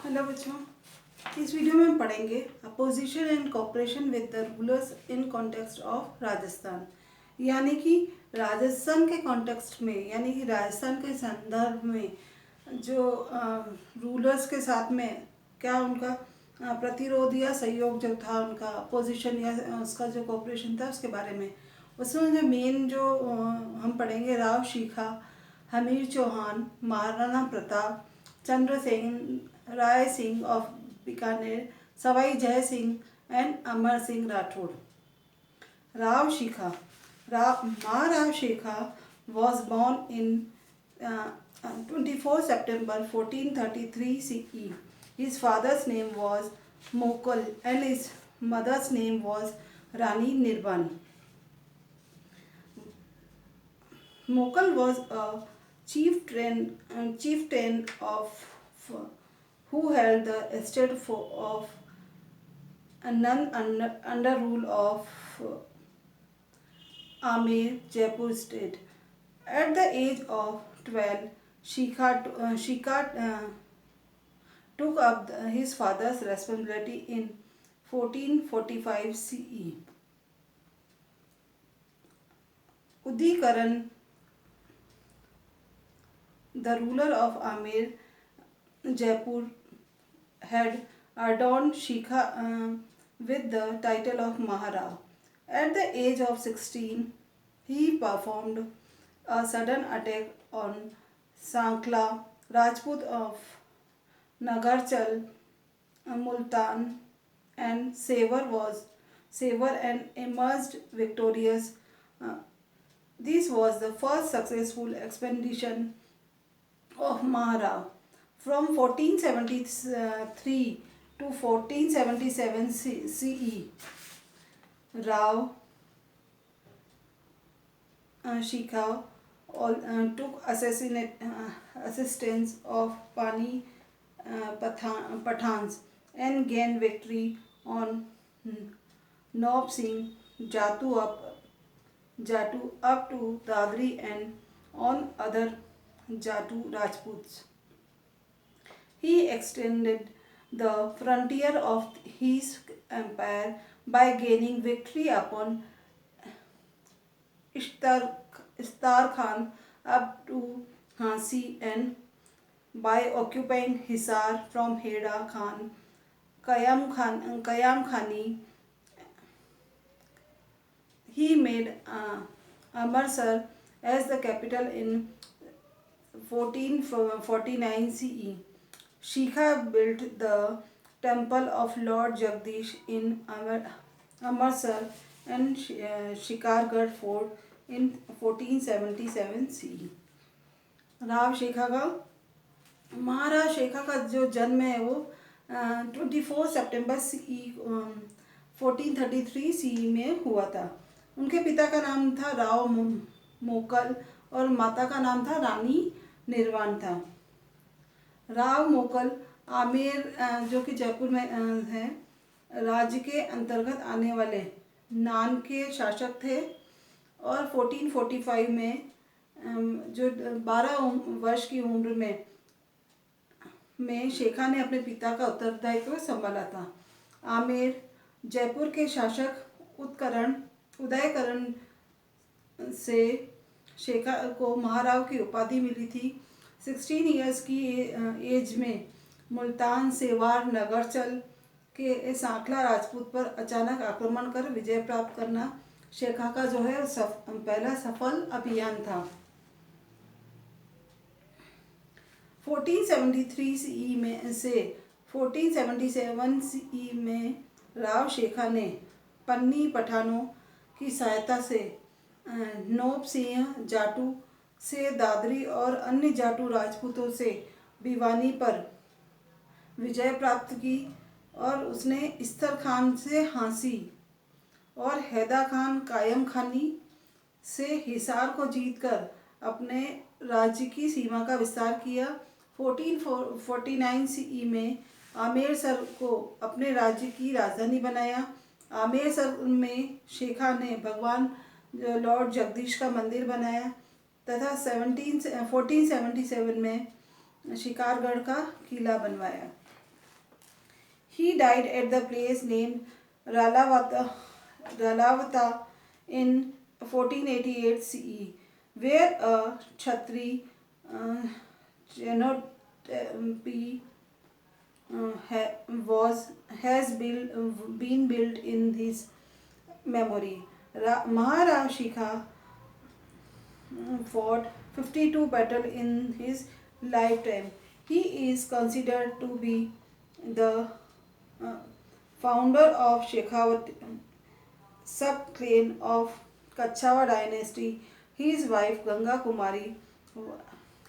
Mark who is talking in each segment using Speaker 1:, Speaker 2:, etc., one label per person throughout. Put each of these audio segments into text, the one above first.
Speaker 1: Hello बच्चों, इस video में हम पढ़ेंगे opposition and cooperation with the rulers in context of Rajasthan. यानी कि राजस्थान के कॉन्टेक्स्ट में, यानी कि राजस्थान के संदर्भ में जो रूलर्स के साथ में क्या उनका प्रतिरोध या सहयोग जो था, उनका अपोजिशन या उसका जो कोऑपरेशन था उसके बारे में। उसमें जो मेन जो हम पढ़ेंगे राव शिखा, Hamir Chauhan, Maharana Pratap, Chandra Sen, Rai Singh of Bikaner, Sawai Jai Singh and Amar Singh Rathore. Rao Shikha. Maharao Shikha was born in 24 September 1433 CE. His father's name was Mokal and his mother's name was Rani Nirvan. Mokal was a chieftain of who held the estate of Anand under rule of Amer, Jaipur state. At the age of 12, Shikha took up his father's responsibility in 1445 CE. Udikaran, the ruler of Amer, Jaipur, had adorned Shikha with the title of Maharao. At the age of 16, he performed a sudden attack on Sankla, Rajput of Nagarchal, Multan, and Savar and emerged victorious. This was the first successful expedition of Maharao. From 1473 to 1477 CE, Rao Shikha took assistance of Pani Pathans and gained victory on Nob Singh, Jatu up to Dadri and on other Jatu Rajputs. He extended the frontier of his empire by gaining victory upon Ishtar Khan up to Jhansi and by occupying Hisar from Heda Khan, Kayam Khani. He made Amritsar as the capital in 1449 CE. Shikha built the temple of Lord Jagdish in Amritsar and Shikargarh fort in 1477 CE. Rao शेखा का महाराज शेखा का जो जन्म है वो 24 सितंबर CE 1433 CE में हुआ था। उनके पिता का नाम था राव मोकल और माता का नाम था रानी निर्वाण था। राव मोकल आमेर जो कि जयपुर में है, राज्य के अंतर्गत आने वाले नान के शासक थे और 1445 में जो 12 वर्ष की उम्र में शेखा ने अपने पिता का उत्तरदायित्व संभाला था। आमेर जयपुर के शासक उदयकरण से शेखा को महाराव की उपाधि मिली थी। 16 इयर्स की एज में मुल्तान, सेवार, नगरचल के सांकला राजपूत पर अचानक आक्रमण कर विजय प्राप्त करना शेखा का जो है पहला सफल अभियान था। 1473 CE में से 1477 CE में राव शेखा ने पन्नी पठानों की सहायता से नोब सिंह जाटू से दादरी और अन्य जाटू राजपूतों से भिवानी पर विजय प्राप्त की और उसने इस्तर खान से हांसी और हैदा खान कायम खानी से हिसार को जीतकर अपने राज्य की सीमा का विस्तार किया। 1449 CE में आमेरसर को अपने राज्य की राजधानी बनाया। आमेरसर में शेखा ने भगवान लॉर्ड जगदीश का मंदिर बनाया तथा 1477 में शिकारगढ़ का किला बनवाया। He died at the place named Ralavata, Ralavata in 1488 CE, where a Kshatri uh, Genotype has been built in his memory. Maharaj Shikha fought 52 battles in his lifetime. He is considered to be the uh, founder of Shekhawat sub-clan of Kachawa dynasty. His wife Ganga Kumari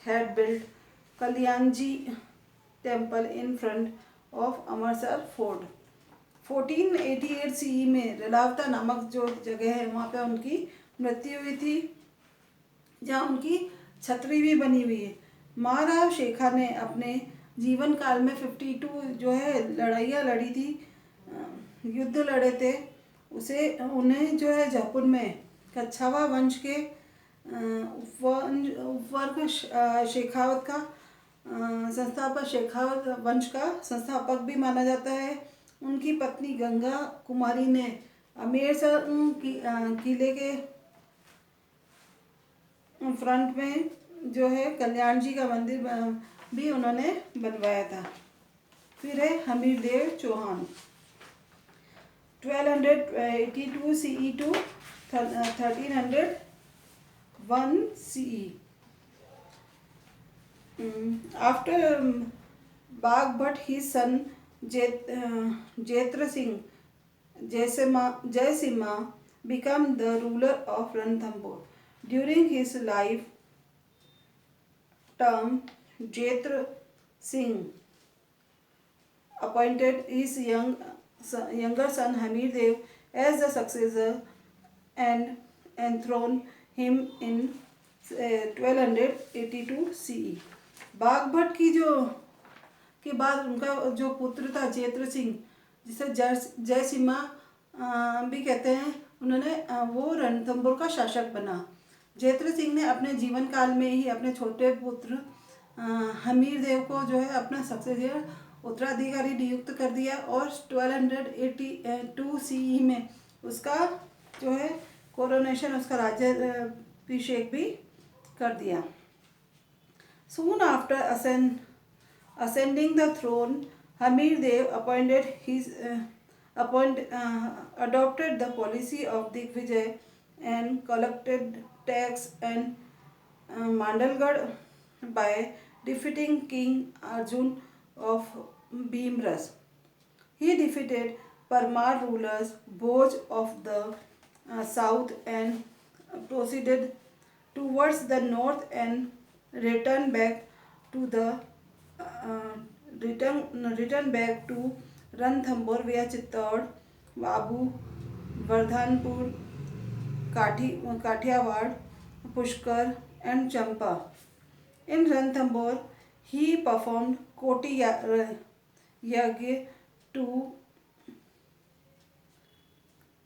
Speaker 1: had built Kalyanji temple in front of Amritsar fort. 1488 CE में रलावता नामक जो जगह है वहाँ पे उनकी मृत्यु हुई थी, जहाँ उनकी छतरी भी बनी हुई है। महाराव शेखा ने अपने जीवन काल में 52 जो है लड़ाइयाँ लड़ी थी, युद्ध लड़े थे। उन्हें जो है जयपुर में कच्छावा वंश के उपवर्ग शेखावत का संस्थापक, शेखावत वंश का संस्थापक भी माना जाता है। उनकी पत्नी गंगा कुमारी ने अमेरसर किले के फ्रंट में जो है कल्याण जी का मंदिर भी उन्होंने बनवाया था। फिर है Hamirdev Chauhan 1282 CE to 1301 CE. After Bagbhat, his son Jethra Singh Jaisimha became the ruler of Ranthambore. During his life term, Jethra Singh appointed his younger son Hamir Dev as the successor and enthroned him in 1282 CE. बागभट की जो के बाद उनका जो पुत्र था जेत्र सिंह, जिसे जयसिम्हा भी कहते हैं, उन्होंने वो रणथंभौर का शासक बना। जेत्र सिंह ने अपने जीवन काल में ही अपने छोटे पुत्र हमीर देव को जो है अपना सक्सेसर उत्तराधिकारी नियुक्त कर दिया और 1282 CE में उसका जो है कोरोनेशन, उसका राज्याभिषेक भी कर दिया। Soon after ascending the throne, Hamir Dev adopted the policy of Digvijay and collected tax and Mandalgarh by defeating King Arjun of Bhimras. He defeated Parmar rulers Bhoj of the south and proceeded towards the north and returned back to Ranthambore via Chittor, Babu, Vardhanpur, Kathiawad, Pushkar and Champa. In Ranthambore, he performed Koti Yagya to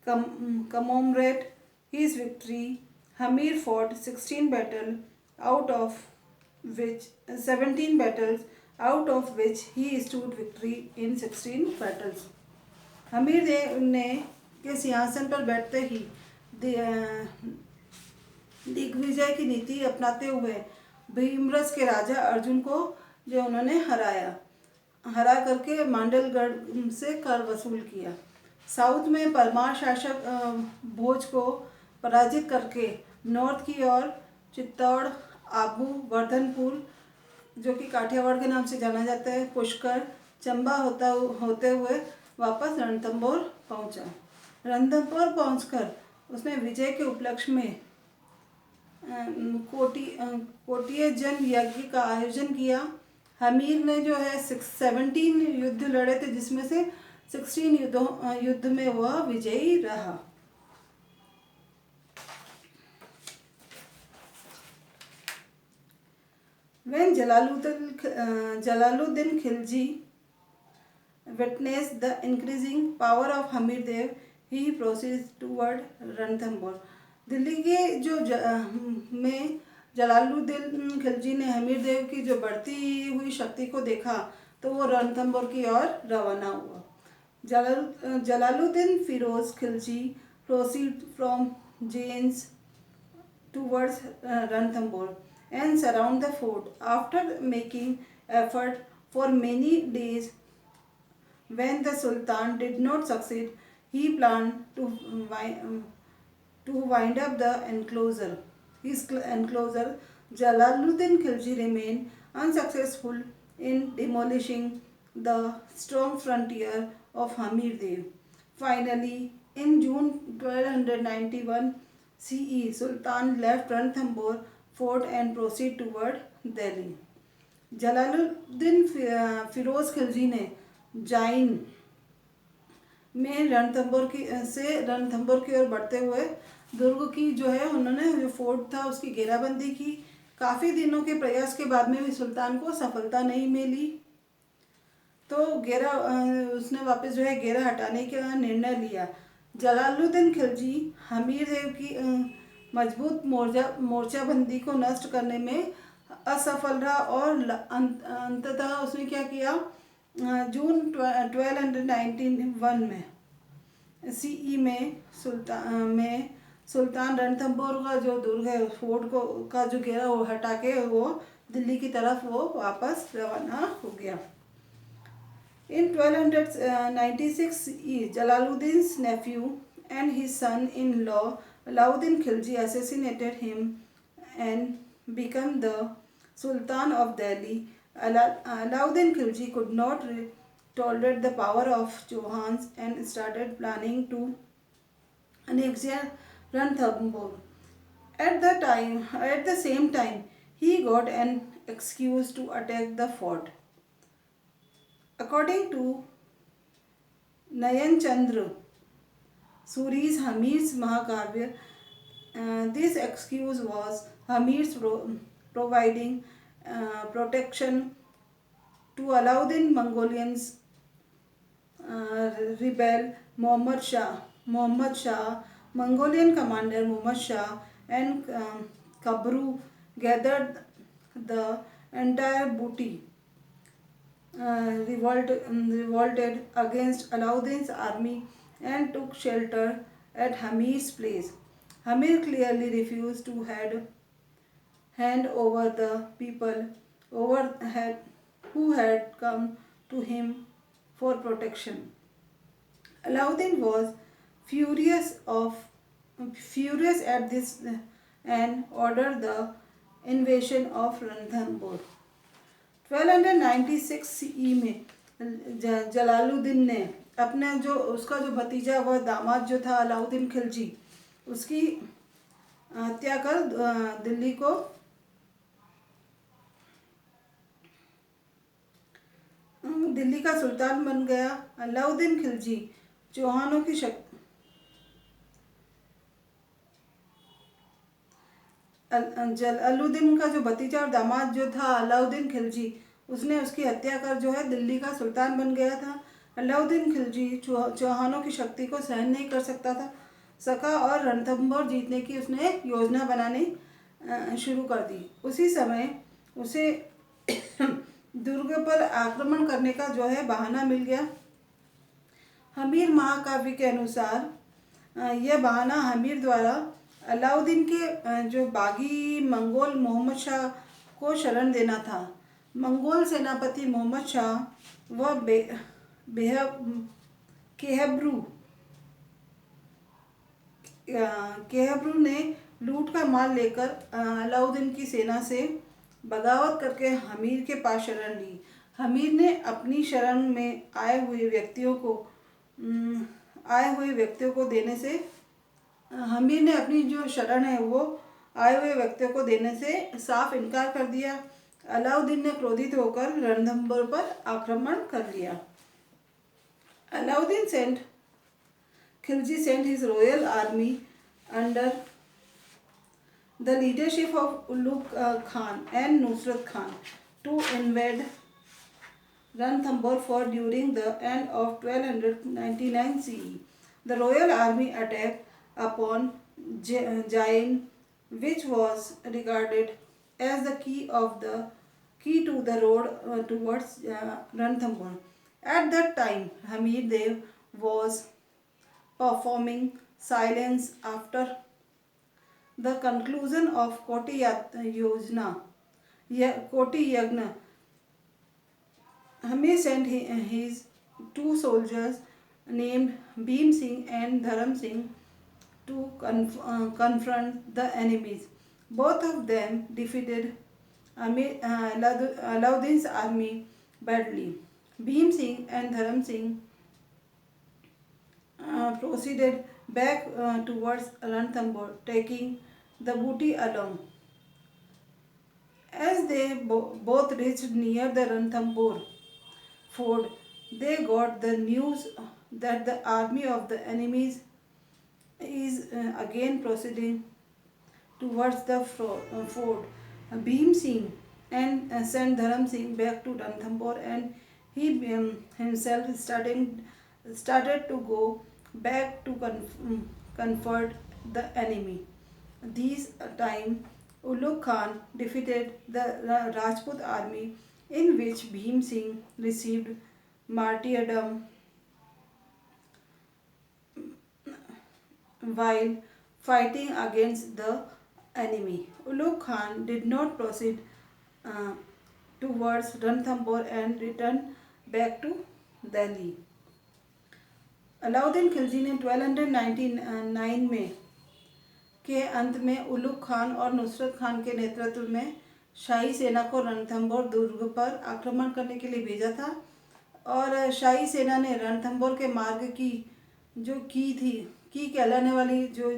Speaker 1: commemorate his victory. Hamir fought 17 battles, out of which he stood victory in 16 battles. Hamir देव ने के सिंहासन पर बैठते ही दिग्विजय की नीति अपनाते हुए भीमरस के राजा अर्जुन को जो उन्होंने हरा करके मांडलगढ़ से कर वसूल किया। साउथ में परमार शासक भोज को पराजित करके नॉर्थ की ओर चित्तौड़, आबू, वर्धनपुर जो कि काठियावाड़ के नाम से जाना जाता है, पुष्कर, चंबा होते हुए वापस रणथंभौर पहुंचा। रणथंभौर पहुंचकर उसने विजय के उपलक्ष्य में कोटिय जन यज्ञ का आयोजन किया। हमीर ने जो है 17 युद्ध लड़े थे, जिसमें से 16 युद्ध में वह विजयी रहा। When Jalaluddin Khilji witnessed the increasing power of Hamir Dev, he proceeded toward Ranthambore. Delhi के जो में जलालुद्दीन खिलजी ने हमीर देव की जो बढ़ती हुई शक्ति को देखा तो वो रणथंभौर की ओर रवाना हुआ। Jalaluddin Firoz Khilji proceeded from Jains towards Ranthambore and surround the fort. After making effort for many days, when the Sultan did not succeed, he planned to wind up the enclosure. His enclosure, Jalaluddin Khilji remained unsuccessful in demolishing the strong frontier of Hamir Dev. Finally, in June 1291 CE, Sultan left Ranthambore fort and proceeded toward Delhi. Jalaluddin Firoz Khilji ने जाइन में रणथंभौर की ओर बढ़ते हुए दुर्ग की जो है उन्होंने जो फोर्ट था उसकी घेराबंदी की। काफ़ी दिनों के प्रयास के बाद में भी सुल्तान को सफलता नहीं मिली, तो उसने वापस जो है घेरा हटाने का निर्णय लिया। जलालुद्दीन खिलजी हमीर देव की मजबूत मोर्चाबंदी को नष्ट करने में असफल रहा और अंततः उसने क्या किया, जून 1291 में सीई में सुल्तान रणथंभौर का जो दुर्ग है फोर्ट को का जो घेरा वो हटा के वो दिल्ली की तरफ वो वापस रवाना हो गया। In 1296 CE, Jalaluddin's nephew and his son-in-law Alauddin Khilji assassinated him and became the Sultan of Delhi. Alauddin Khilji could not tolerate the power of Chauhans and started planning to annex Ranthambore. At the same time, he got an excuse to attack the fort. According to Nayan Chandra Suri's Hamir's Mahakavya, this excuse was Hamir's providing protection to Alauddin Mongolians rebel Muhammad Shah, Mongolian commander Muhammad Shah and Kabru gathered the entire booty, revolted against Alauddin's army and took shelter at Hamir's place. Hamir clearly refused to hand over the people who had come to him for protection. Alauddin was furious at this and ordered the invasion of Ranthambore. 1296 CE में जलालुद्दीन ने अपने जो उसका जो भतीजा व दामाद जो था अलाउद्दीन खिलजी उसकी हत्या कर दिल्ली का सुल्तान बन गया। अलाउद्दीन खिलजी चौहानों की जलालुद्दीन का जो भतीजा और दामाद जो था अलाउद्दीन खिलजी उसने उसकी हत्या कर जो है दिल्ली का सुल्तान बन गया था। अलाउद्दीन खिलजी चौहानों की शक्ति को सहन नहीं कर सका और रणथंभौर जीतने की उसने योजना बनानी शुरू कर दी। उसी समय उसे दुर्ग पर आक्रमण करने का जो है बहाना मिल गया। हमीर महाकाव्य के अनुसार यह बहाना हमीर द्वारा अलाउद्दीन के जो बागी मंगोल मोहम्मद शाह को शरण देना था। मंगोल सेनापति मोहम्मद शाह व केहब्रू ने लूट का माल लेकर अलाउद्दीन की सेना से बगावत करके हमीर के पास शरण ली। हमीर ने अपनी शरण में आए हुए व्यक्तियों को देने से हमीर ने अपनी जो शरण है वो आए हुए व्यक्तियों को देने से साफ इनकार कर दिया। अलाउद्दीन ने क्रोधित होकर रणथंभौर पर आक्रमण कर लिया। Khilji sent his royal army under the leadership of Ulugh Khan and Nusrat Khan to invade Ranthambore fort during the end of 1299 CE. The royal army attacked upon Jain, which was regarded as the key to the road towards Ranthambore. At that time, Hamir Dev was performing silence after the conclusion of Koti Yagna. Hamir sent his two soldiers named Bhim Singh and Dharam Singh to confront the enemies. Both of them defeated Alauddin's army badly. Bhim Singh and Dharam Singh proceeded back towards Ranthambore, taking the booty along. As they both reached near the Ranthambore ford, they got the news that the army of the enemies is again proceeding towards the fort. Bhim Singh and sent Dharam Singh back to Ranthambore, and he himself started to go back to comfort the enemy. This time, Ulugh Khan defeated the Rajput army, in which Bhim Singh received martyrdom while fighting against the enemy. Ulugh Khan did not proceed uh, towards Ranthambore and returned back to Delhi. Alauddin Khilji ने 1299 में के अंत में उलुग खान और नुसरत खान के नेतृत्व में शाही सेना को रणथंभौर दुर्ग पर आक्रमण करने के लिए भेजा था और शाही सेना ने रणथंभौर के मार्ग की जो की कहलाने वाली जो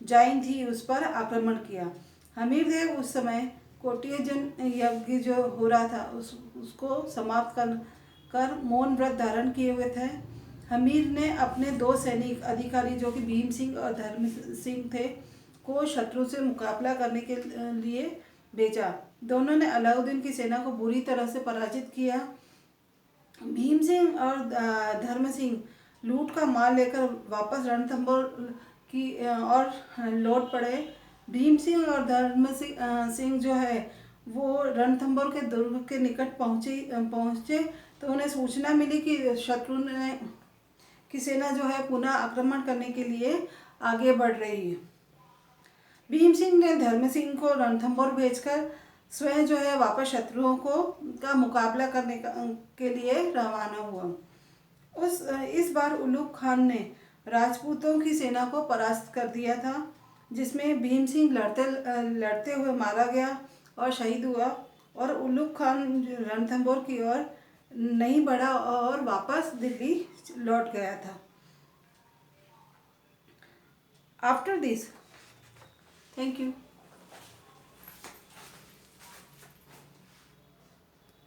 Speaker 1: जाइन थी उस पर आक्रमण किया। हमीर देव उस समय कोटियजन यज्ञ जो हो रहा था उसको समाप्त कर मौन व्रत धारण किए हुए थे। हमीर ने अपने दो सैनिक अधिकारी जो कि भीम सिंह और धर्म सिंह थे को शत्रु से मुकाबला करने के लिए भेजा। दोनों ने अलाउद्दीन की सेना को बुरी तरह से पराजित किया। भीम सिंह और धर्म सिंह लूट का माल लेकर वापस रणथंभौर की और लौट पड़े। भीम सिंह और धर्म सिंह जो है वो रणथंभौर के दुर्ग के निकट पहुँचे तो उन्हें सूचना मिली कि शत्रु की सेना जो है पुनः आक्रमण करने के लिए आगे बढ़ रही है। भीम सिंह ने धर्म सिंह को रणथंभौर भेजकर स्वयं जो है वापस शत्रुओं का मुकाबला करने के लिए रवाना हुआ। इस बार उलुग खान ने राजपूतों की सेना को परास्त कर दिया था, जिसमें भीम सिंह लड़ते हुए मारा गया और शहीद हुआ और उलुग खान रणथंभौर की ओर नहीं बढ़ा और वापस दिल्ली लौट गया था। After this, thank you.